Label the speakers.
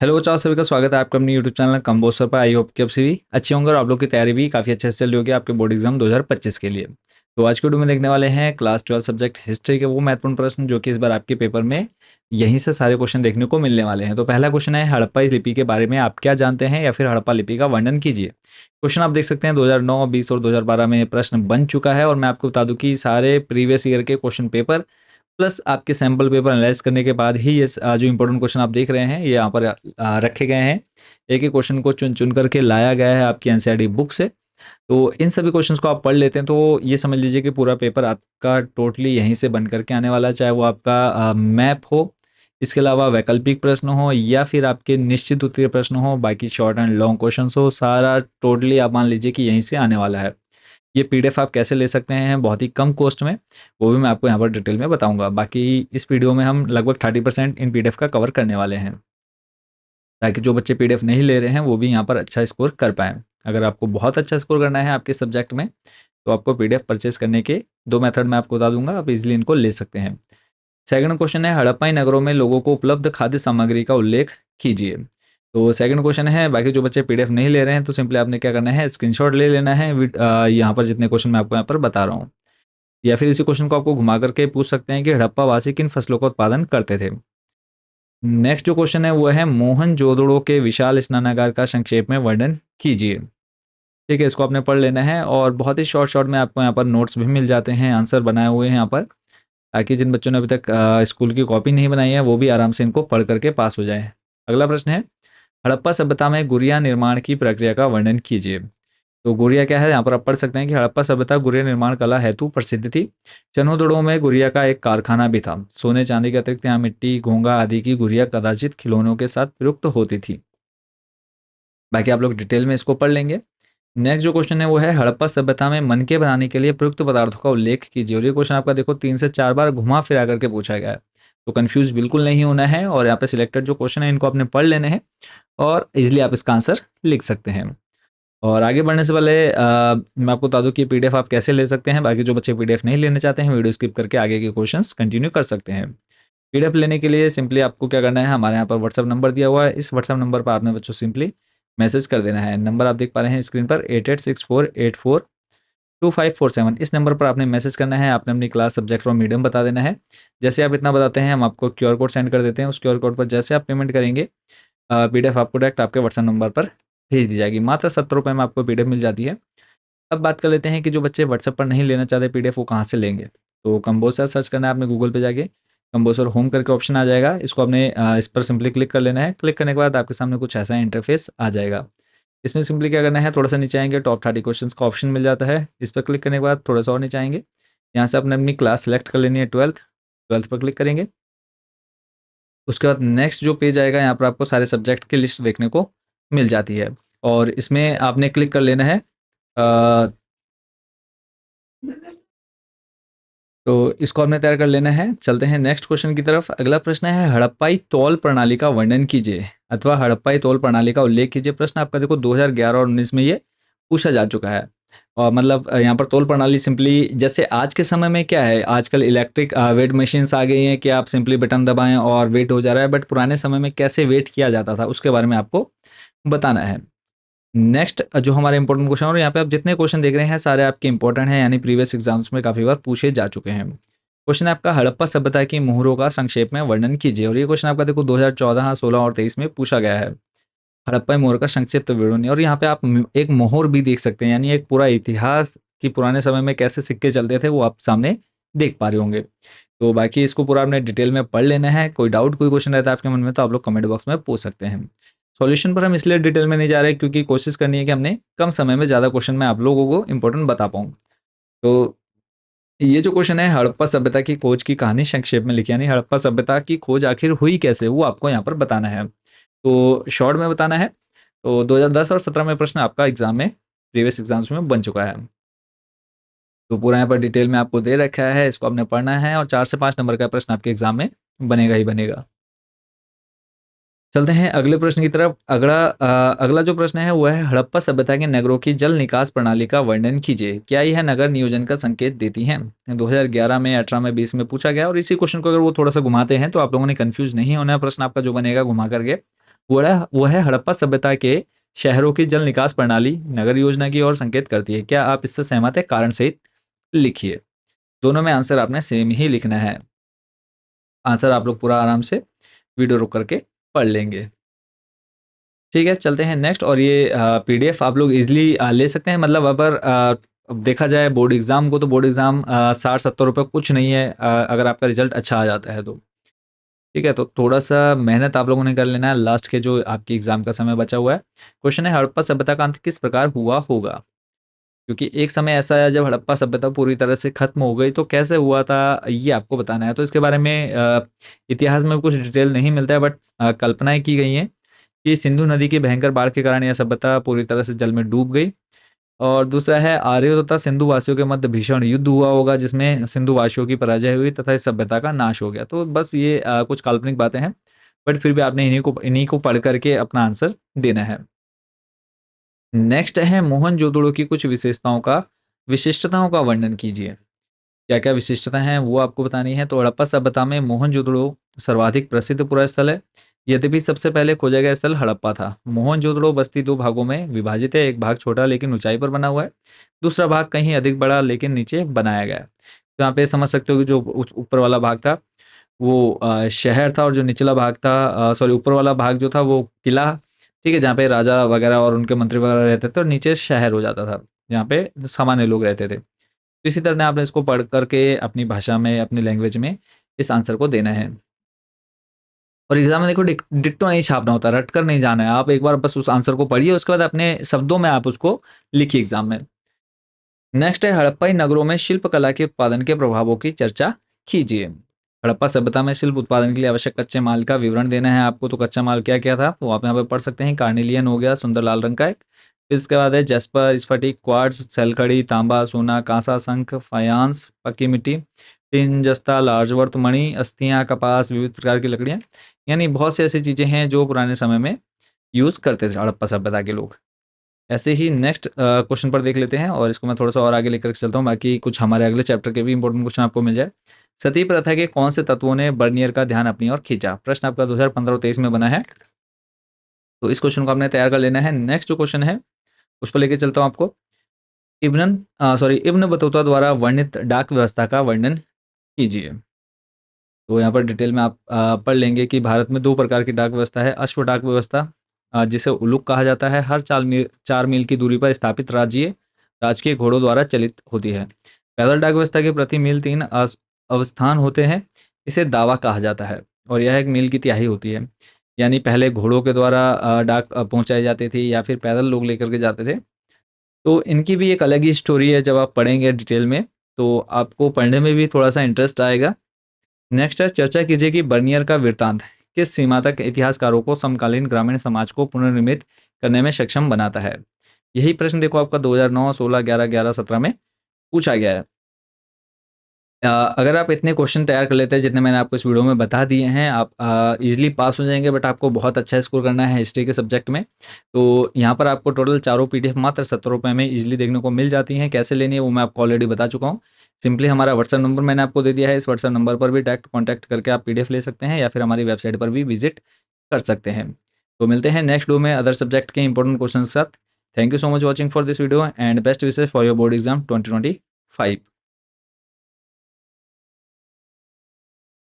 Speaker 1: Hello बच्चों, आप सभी का स्वागत है आपका अपने यूट्यूब चैनल कंबोसर पर। आई होप कि आप सभी अच्छे होंगे और आप लोग की तैयारी भी काफ़ी अच्छे से चल रही होगी आपके बोर्ड एग्जाम 2025 के लिए। तो आज के वीडियो में देखने वाले हैं क्लास 12 सब्जेक्ट हिस्ट्री के वो महत्वपूर्ण प्रश्न जो कि इस बार आपके पेपर में यहीं से सारे क्वेश्चन देखने को मिलने वाले हैं। तो पहला क्वेश्चन है, हड़प्पा लिपि के बारे में आप क्या जानते हैं, या फिर हड़प्पा लिपि का वर्णन कीजिए। क्वेश्चन आप देख सकते हैं 2009, 20 और 2012 में ये प्रश्न बन चुका है। और मैं आपको बता दूं कि सारे प्रीवियस ईयर के क्वेश्चन पेपर प्लस आपके सैंपल पेपर एनालाइज करने के बाद ही ये जो इंपॉर्टेंट क्वेश्चन आप देख रहे हैं ये यहाँ पर रखे गए हैं। एक एक क्वेश्चन को चुन चुन करके लाया गया है आपकी एनसीईआरटी बुक से। तो इन सभी क्वेश्चंस को आप पढ़ लेते हैं तो ये समझ लीजिए कि पूरा पेपर आपका टोटली यहीं से बन करके आने वाला है, चाहे वो आपका मैप हो, इसके अलावा वैकल्पिक प्रश्न हो, या फिर आपके निश्चित उत्तीय प्रश्न हो, बाकी शॉर्ट एंड लॉन्ग क्वेश्चन हो, सारा टोटली आप मान लीजिए कि यहीं से आने वाला है। ये पीडीएफ आप कैसे ले सकते हैं बहुत ही कम कॉस्ट में, वो भी मैं आपको यहाँ पर डिटेल में बताऊंगा। बाकी इस वीडियो में हम लगभग 30% इन पीडीएफ का कवर करने वाले हैं, ताकि जो बच्चे पीडीएफ नहीं ले रहे हैं वो भी यहाँ पर अच्छा स्कोर कर पाएँ। अगर आपको बहुत अच्छा स्कोर करना है आपके सब्जेक्ट में तो आपको पीडीएफ परचेज करने के 2 मेथड मैं आपको बता दूंगा, आप इजीली इनको ले सकते हैं। सेकंड क्वेश्चन है, हड़प्पाई नगरों में लोगों को उपलब्ध खाद्य सामग्री का उल्लेख कीजिए। तो सेकंड क्वेश्चन है, बाकी जो बच्चे पीडीएफ नहीं ले रहे हैं तो सिंपली आपने क्या करना है, स्क्रीनशॉट ले लेना है यहाँ पर जितने क्वेश्चन मैं आपको यहाँ पर बता रहा हूँ। या फिर इसी क्वेश्चन को आपको घुमा करके पूछ सकते हैं कि हड़प्पा वासी किन फसलों का उत्पादन करते थे। नेक्स्ट जो क्वेश्चन है वो है, मोहनजोदड़ो के विशाल स्नानागार का संक्षेप में वर्णन कीजिए। ठीक है, इसको आपने पढ़ लेना है और बहुत ही शॉर्ट शॉर्ट में आपको यहाँ पर नोट्स भी मिल जाते हैं, आंसर बनाए हुए हैं यहाँ पर, ताकि जिन बच्चों ने अभी तक स्कूल की कॉपी नहीं बनाई है वो भी आराम से इनको पढ़ करके पास हो जाए। अगला प्रश्न है, हड़प्पा सभ्यता में गुड़िया निर्माण की प्रक्रिया का वर्णन कीजिए। तो गुड़िया क्या है, यहाँ पर आप पढ़ सकते हैं कि हड़प्पा सभ्यता गुड़िया निर्माण कला हेतु प्रसिद्ध थी। चनोदड़ों में गुड़िया का एक कारखाना भी था। सोने चांदी के अतिरिक्त यहाँ मिट्टी, घोंगा आदि की गुड़िया कदाचित खिलौनों के साथ प्रयुक्त होती थी। बाकी आप लोग डिटेल में इसको पढ़ लेंगे। नेक्स्ट जो क्वेश्चन है वो है, हड़प्पा सभ्यता में मनके बनाने के लिए प्रयुक्त पदार्थों का उल्लेख कीजिए। और ये क्वेश्चन आपका देखो 3 से 4 बार घुमा फिरा करके पूछा गया है, तो कंफ्यूज बिल्कुल नहीं होना है। और यहाँ पे सिलेक्टेड जो क्वेश्चन है इनको आपने पढ़ लेने हैं और इजिली आप इसका आंसर लिख सकते हैं। और आगे बढ़ने से पहले मैं आपको बता दूं कि पीडीएफ आप कैसे ले सकते हैं। बाकी जो बच्चे पीडीएफ नहीं लेना चाहते हैं वीडियो स्किप करके आगे के क्वेश्चंस कंटिन्यू कर सकते हैं। पीडीएफ लेने के लिए सिंपली आपको क्या करना है, हमारे यहाँ पर व्हाट्सअप नंबर दिया हुआ है, इस व्हाट्सअप नंबर पर आपने बच्चों सिंपली मैसेज कर देना है। नंबर आप देख पा रहे हैं स्क्रीन पर 8864842547। इस नंबर पर आपने मैसेज करना है, आपने अपनी क्लास, सब्जेक्ट और मीडियम बता देना है। जैसे आप इतना बताते हैं हम आपको क्यूआर कोड सेंड कर देते हैं। उस क्यूआर कोड पर जैसे आप पेमेंट करेंगे पीडीएफ आपको डायरेक्ट आपके व्हाट्सएप नंबर पर भेज दी जाएगी। मात्र 70 रुपये में आपको पीडीएफ मिल जाती है। अब बात कर लेते हैं कि जो बच्चे व्हाट्सएप पर नहीं लेना चाहते पीडीएफ वो कहाँ से लेंगे। तो कंबोसर सर्च करना है आपने गूगल पे जाके, कंबोसर होम करके ऑप्शन आ जाएगा, इसको आपने इस पर सिंपली क्लिक कर लेना है। क्लिक करने के बाद आपके सामने कुछ ऐसा इंटरफेस आ जाएगा। इसमें सिंपली क्या करना है, थोड़ा सा नीचे आएंगे, टॉप 30 क्वेश्चन का ऑप्शन मिल जाता है। इस पर क्लिक करने के बाद थोड़ा सा और नीचे आएंगे, यहाँ से आपने अपनी क्लास सेलेक्ट कर लेनी है, 12th पर क्लिक करेंगे। उसके बाद नेक्स्ट जो पेज आएगा यहाँ पर आपको सारे सब्जेक्ट की लिस्ट देखने को मिल जाती है और इसमें आपने क्लिक कर लेना है। तो इसको आपने तैयार कर लेना है। चलते हैं नेक्स्ट क्वेश्चन की तरफ। अगला प्रश्न है, हड़प्पाई तौल प्रणाली का वर्णन कीजिए अथवा हड़प्पाई तौल प्रणाली का उल्लेख कीजिए। प्रश्न आपका देखो 2011 और 19 में ये पूछा जा चुका है। और मतलब यहाँ पर तौल प्रणाली सिंपली जैसे आज के समय में क्या है, आजकल इलेक्ट्रिक वेट मशीन्स आ गई हैं कि आप सिंपली बटन दबाएं और वेट हो जा रहा है, बट पुराने समय में कैसे वेट किया जाता था उसके बारे में आपको बताना है। नेक्स्ट जो हमारे इंपॉर्टेंट क्वेश्चन, और यहाँ पे आप जितने क्वेश्चन देख रहे हैं सारे आपके इंपॉर्टेंट हैं, यानी प्रीवियस एग्जाम्स में काफ़ी बार पूछे जा चुके हैं। क्वेश्चन आपका, हड़प्पा सभ्यता की मोहरों का संक्षेप में वर्णन कीजिए। और ये क्वेश्चन आपका देखो 2014, 16 और 23 में पूछा गया है। हड़प्पा मोहर का संक्षिप्त विवरण, और यहाँ पे आप एक मोहर भी देख सकते हैं, यानी एक पूरा इतिहास कि पुराने समय में कैसे सिक्के चलते थे वो आप सामने देख पा रहे होंगे। तो बाकी इसको पूरा आपने डिटेल में पढ़ लेना है। कोई डाउट, कोई क्वेश्चन रहता है आपके मन में तो आप लोग कमेंट बॉक्स में पूछ सकते हैं। सॉल्यूशन पर हम इसलिए डिटेल में नहीं जा रहे क्योंकि कोशिश करनी है कि हमने कम समय में ज़्यादा क्वेश्चन मैं आप लोगों को इंपॉर्टेंट बता पाऊँ। तो ये जो क्वेश्चन है, हड़प्पा सभ्यता की खोज की कहानी संक्षेप में लिखी, यानी हड़प्पा सभ्यता की खोज आखिर हुई कैसे वो आपको यहाँ पर बताना है। तो शॉर्ट में बताना है। तो 2010 और 17 में प्रश्न आपका एग्जाम में, प्रीवियस एग्जाम्स में बन चुका है। तो पूरा यहाँ पर डिटेल में आपको दे रखा है, इसको आपने पढ़ना है और 4 से 5 नंबर का प्रश्न आपके एग्जाम में बनेगा ही बनेगा। चलते हैं अगले प्रश्न की तरफ। अगला जो प्रश्न है वो है, हड़प्पा सभ्यता के नगरों की जल निकास प्रणाली का वर्णन कीजिए। क्या यह नगर नियोजन का संकेत देती हैं। 2011 में, 18 में, 20 में पूछा गया। और इसी क्वेश्चन को अगर वो थोड़ा सा घुमाते हैं तो आप लोगों ने कंफ्यूज नहीं होना है। प्रश्न आपका जो बनेगा घुमा करके वो है हड़प्पा सभ्यता के शहरों की जल निकास प्रणाली नगर योजना की ओर संकेत करती है। क्या आप इससे सहमत है? कारण सहित लिखिए। दोनों में आंसर आपने सेम ही लिखना है। आंसर आप लोग पूरा आराम से वीडियो रोक करके पढ़ लेंगे। ठीक है, चलते हैं नेक्स्ट। और ये पीडीएफ आप लोग इजीली ले सकते हैं। मतलब अगर अब देखा जाए बोर्ड एग्जाम को, तो बोर्ड एग्जाम 60-70 रुपये कुछ नहीं है अगर आपका रिजल्ट अच्छा आ जाता है तो। ठीक है, तो थोड़ा सा मेहनत आप लोगों ने कर लेना है लास्ट के जो आपकी एग्जाम का समय बचा हुआ है। क्वेश्चन है, हड़प्पा सभ्यता का अंत किस प्रकार हुआ होगा? क्योंकि एक समय ऐसा है जब हड़प्पा सभ्यता पूरी तरह से खत्म हो गई, तो कैसे हुआ था ये आपको बताना है। तो इसके बारे में इतिहास में कुछ डिटेल नहीं मिलता है, बट कल्पनाएं की गई हैं कि सिंधु नदी की भयंकर बाढ़ के कारण यह सभ्यता पूरी तरह से जल में डूब गई। और दूसरा है, आर्यों तथा सिंधु वासियों के मध्य भीषण युद्ध हुआ होगा जिसमें सिंधु वासियों की पराजय हुई तथा इस सभ्यता का नाश हो गया। तो बस ये कुछ काल्पनिक बातें हैं, बट फिर भी आपने इन्हीं को पढ़ करके अपना आंसर देना है। नेक्स्ट है, मोहनजोदड़ो की कुछ विशिष्टताओं का वर्णन कीजिए। क्या क्या विशिष्टता हैं वो आपको बतानी है। तो हड़प्पा सभ्यता में मोहनजोदड़ो सर्वाधिक प्रसिद्ध पुरा स्थल है। यद्यपि सबसे पहले खोजा गया स्थल हड़प्पा था। मोहनजोदड़ो बस्ती दो भागों में विभाजित है। एक भाग छोटा लेकिन ऊंचाई पर बना हुआ है, दूसरा भाग कहीं अधिक बड़ा लेकिन नीचे बनाया गया है। तो यहाँ पे समझ सकते हो कि जो ऊपर वाला भाग था वो शहर था, और जो निचला भाग था, सॉरी, ऊपर वाला भाग जो था वो किला, ठीक है, जहाँ पे राजा वगैरह और उनके मंत्री वगैरह रहते थे, और नीचे शहर हो जाता था जहाँ पे सामान्य लोग रहते थे। तो इसी तरह आपने इसको पढ़ करके अपनी भाषा में, अपनी लैंग्वेज में इस आंसर को देना है। और एग्जाम में देखो डिट्टो नहीं छापना होता, रट कर नहीं जाना है। आप एक बार बस उस आंसर को पढ़िए, उसके बाद अपने शब्दों में आप उसको लिखिए एग्जाम में। नेक्स्ट है, हड़प्पाई नगरों में शिल्पकला के उत्पादन के प्रभावों की चर्चा कीजिए। हड़प्पा सभ्यता में शिल्प उत्पादन के लिए आवश्यक कच्चे माल का विवरण देना है आपको। तो कच्चा माल क्या क्या था तो आप यहाँ पे पढ़ सकते हैं। कार्निलियन हो गया, सुंदर लाल रंग का एक। फिर इसके बाद है जस्पर, स्फटिक, क्वार्ट्ज, सैलखड़ी, तांबा, सोना, कांसा, शंख, फायांस, पक्की मिट्टी, टिन, जस्ता, लार्जवर्थ, मणि, अस्थियां, कपास, विविध प्रकार की लकड़ियां। यानी बहुत सी ऐसी चीजें हैं जो पुराने समय में यूज करते थे हड़प्पा सभ्यता के लोग। ऐसे ही नेक्स्ट क्वेश्चन पर देख लेते हैं, और इसको मैं थोड़ा-सा और आगे लेकर के चलता हूँ, बाकी कुछ हमारे अगले चैप्टर के भी इंपॉर्टेंट क्वेश्चन आपको मिल जाए। सती प्रथा के कौन से तत्वों ने बर्नियर का ध्यान अपनी ओर खींचा? प्रश्न आपका 2015 और 23 में बना है, तो इस क्वेश्चन को आपने तैयार कर लेना है। नेक्स्ट जो क्वेश्चन है, उस पर लेके चलता हूँ आपको। इब्न बतूता द्वारा वर्णित डाक व्यवस्था का वर्णन कीजिए। तो यहाँ पर डिटेल में आप पढ़ लेंगे कि भारत में 2 प्रकार की डाक व्यवस्था है। अश्व डाक व्यवस्था, जिसे उलुक कहा जाता है, हर 4 मील की दूरी पर स्थापित राजकीय घोड़ों द्वारा चलित होती है। पैदल डाक व्यवस्था के प्रति मील 3 अवस्थान होते हैं। इसे दावा कहा जाता है, और यह 1 मील की तिहाई होती है। यानी पहले घोड़ों के द्वारा डाक पहुँचाई जाती थी, या फिर पैदल लोग लेकर के जाते थे। तो इनकी भी एक अलग ही स्टोरी है, जब आप पढ़ेंगे डिटेल में तो आपको पढ़ने में भी थोड़ा-सा इंटरेस्ट आएगा। नेक्स्ट है, चर्चा कीजिए कि बर्नियर का वृत्तांत किस सीमा तक इतिहासकारों को समकालीन ग्रामीण समाज को पुनर्निर्मित करने में सक्षम बनाता है। यही प्रश्न देखो आपका 2009, 16, 11, 11, 17 में पूछा गया है। अगर आप इतने क्वेश्चन तैयार कर लेते हैं जितने मैंने आपको इस वीडियो में बता दिए हैं, आप इजीली पास हो जाएंगे। बट आपको बहुत अच्छा स्कोर करना है हिस्ट्री के सब्जेक्ट में। तो यहाँ पर आपको टोटल चारों पीडीएफ मात्र 70 रुपये में इजीली देखने को मिल जाती हैं। कैसे लेनी है वो मैं आपको ऑलरेडी बता चुका हूँ। सिंपली हमारा व्हाट्सअप नंबर मैंने आपको दे दिया है। इस व्हाट्सअप नंबर पर भी डायरेक्ट कॉन्टैक्ट करके आप पीडीएफ ले सकते हैं, या फिर हमारी वेबसाइट पर भी विजिट कर सकते हैं। तो मिलते हैं नेक्स्ट वीडियो में अदर सब्जेक्ट के इंपॉर्टेंट क्वेश्चन के साथ। Thank you so much watching for this video, and best wishes for your board exam 2025।